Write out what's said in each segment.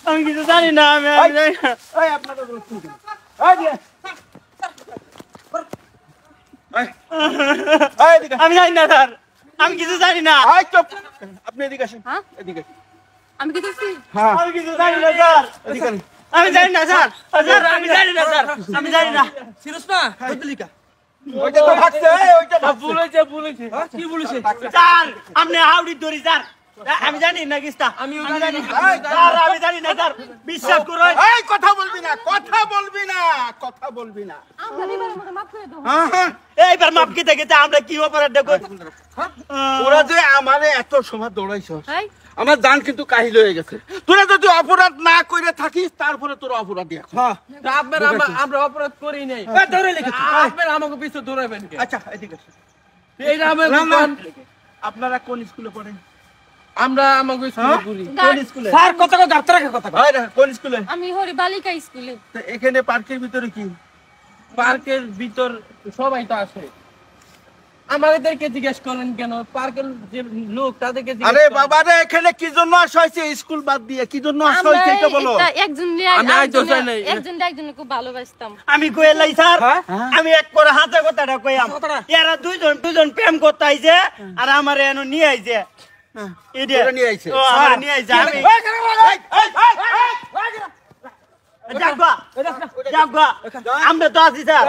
আমি কিছু জানি না আমি জানি না আমি জানি না স্যার আমি কিছু জানি না আপনি এদিকে আসেন এদিকে আমি কি করছি আমি কিছু জানি না স্যার আমি জানি না স্যার স্যার আমি জানি না স্যার আমি জানি না সিরিয়াস না বদলিকা ওইটা তো ভাগছে ওইটা বলেছে কি বলেছে স্যার আপনি হাউডি ধরি স্যার আমি জানি না কিস্তা আমি জানি স্যার আমি জানি না স্যার বিশ্বাস করুন এই কথা বলবি না কথা বলবি না আমরা এবার আমাকে মাফ করে দাও হ্যাঁ এইবার মাপ কি থেকে আমরা কি অপরাধ দেখো তোরা যে আমারে এত সময় দৌড়াইছস হাই আমার জান কিন্তু কাহিল হয়ে গেছে তোরা যদি অপরাধ না করে থাকিস তারপরে তোর অপরাধী এখন আমরা অপরাধ করি নাই ধরে লিখেছি আপনারা আমাকে পিছু ধরাবেন কে আচ্ছা এদিকে আসো। এইটা আমার আপনারা কোন স্কুলে পড়েন আমরা আমাকে স্কুলে পড়ি কোন স্কুলে স্যার কত কথা ডাক্তার কে কথা কোন স্কুলে আমি হরি বালিকা স্কুলে তো এখানে পার্কের ভিতরে কি পার্কের ভিতর সবাই তো আসে আমাদেরকে জিজ্ঞেস করেন কেন পার্কের যে লোক তাদেরকে আরে বাবা রে এখানে কি জন্য আসা হয়েছে স্কুল বাদ দিয়ে কি জন্য আসা হয়েছে এটা বলো একজনকে খুব ভালোবাসতাম আমি কইলাই স্যার আমি এক করে হাতে কথাটা কইয়াম এরা দুইজন প্রেম করতে আইছে আর আমারে এনো নিয়ে আইছে তোরা নিয়ে আইছে ও আমারে নিয়ে আইছে আমি যাগবা আমরা তো আছি স্যার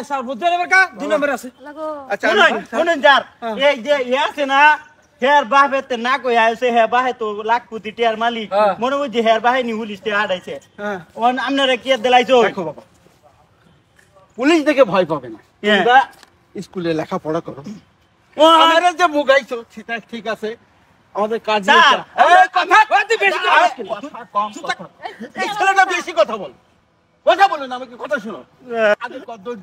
স্যার বুঝতে এবার কা 2 নম্বর আছে লাগো আচ্ছা শুনুন স্যার এই যে আছে না হেয়ার বাহেতে না কই আইছে হে বাহে তো লাখপতি টিয়ার মালিক মনে হচ্ছে হেয়ার বাহে নি পুলিশে আড়াইছে ওন আপনারা কি দিলাইছো দেখো বাবা পুলিশ দেখে ভয় পাবে না তোমরা স্কুলে লেখাপড়া করো ও আমারে যে মুগাইছো সেটা ঠিক আছে আমাদের কাজ স্যার এই কথা বেশি এই ছেলেটা বেশি কথা বলো না আমাকে কথা শোনো আগে দোষ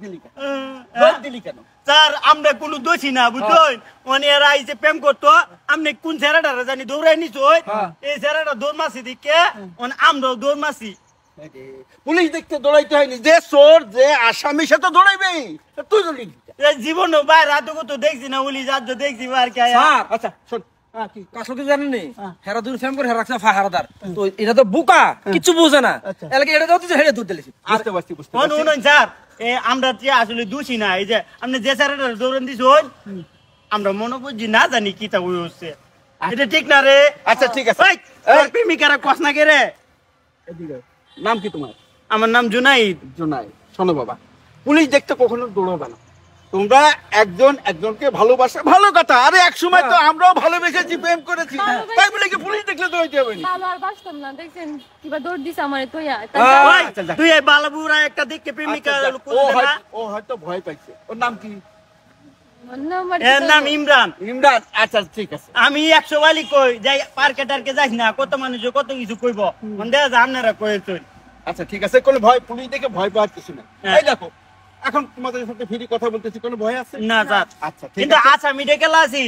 দিলি কেন স্যার আমরা কোনো দোষী না বুঝছেন ওনে এরা আইছে প্রেম করতো আপনি কোন ছেলেটা জানি দৌড়াই নিছো এই ছেলেটা দৌড় মাসি দিকে ওন আমরাও দৌড় মাসি পুলিশ দেখতে দৌড়াইতে হয়নি যে চোর যে আসামি সে তো দৌড়াইবেই তুই দৌড়ি এই জীবন বাইরে রাতও তো দেখছি না উলি যাত দেখছি আর কি স্যার আচ্ছা শোন কি কাসলকে জানেন নি হেরা দূর ফেম করে হেরা রাখছে ফাহারদার তো এটা তো বুকা কিছু বুঝে না এলাকে এটা দাও তো হেরে দুধ দিলেছি বুঝতে পারছি শুনুন স্যার এই আমরা যে আসলে দোষী না এই যে আপনি যে স্যারের দৌড়ান দিছেন আমরা মনে বুঝি না জানি কি তা হচ্ছে এটা ঠিক না রে আচ্ছা ঠিক আছে তোর প্রেমিকারা কস না কে রে নাম কি তোমার আমার নাম জুনাইদ শোনো বাবা পুলিশ দেখতে কখনো দৌড়াবে না তোমরা একজনকে ভালোবাসা ভালো কথা আরে এক সময় তো আমরাও ভালোবেসেছি প্রেম করেছি তাই বলে কি পুলিশ দেখলে দৌড়াইতে হবে না ভালো আর বাসতাম না দেখছেন কিবা দৌড় দিছে আমারে তোয়া তুই এই বালাবুরা একটা দেখকে প্রেমিকা ও হয়তো ভয় পাইছে ওর নাম কি এর নাম ইমরান আচ্ছা ঠিক আছে আমি 100 বালি কই যাই পার্কে টার্কে যাই না কত মানুষ কত কিছু কইব মন দেখা যায় আপনারা কইছেন আচ্ছা ঠিক আছে কোনো ভয় পুলিশ দেখে ভয় পাওয়ার কিছু না এই দেখো এখন তোমাদের সাথে ফ্রি কথা বলতেছি কোনো ভয় আছে না স্যার আচ্ছা ঠিক কিন্তু আছে আসামি ডেকে আছি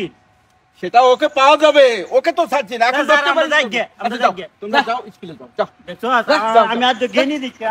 সেটা ওকে পাওয়া যাবে ওকে তো ছাড়ছি না এখন স্যার, আমরা যাই গে, আমরা যাই গে। তোমরা যাও স্কুলে যাও আমি আজ গেনি দিচ্ছি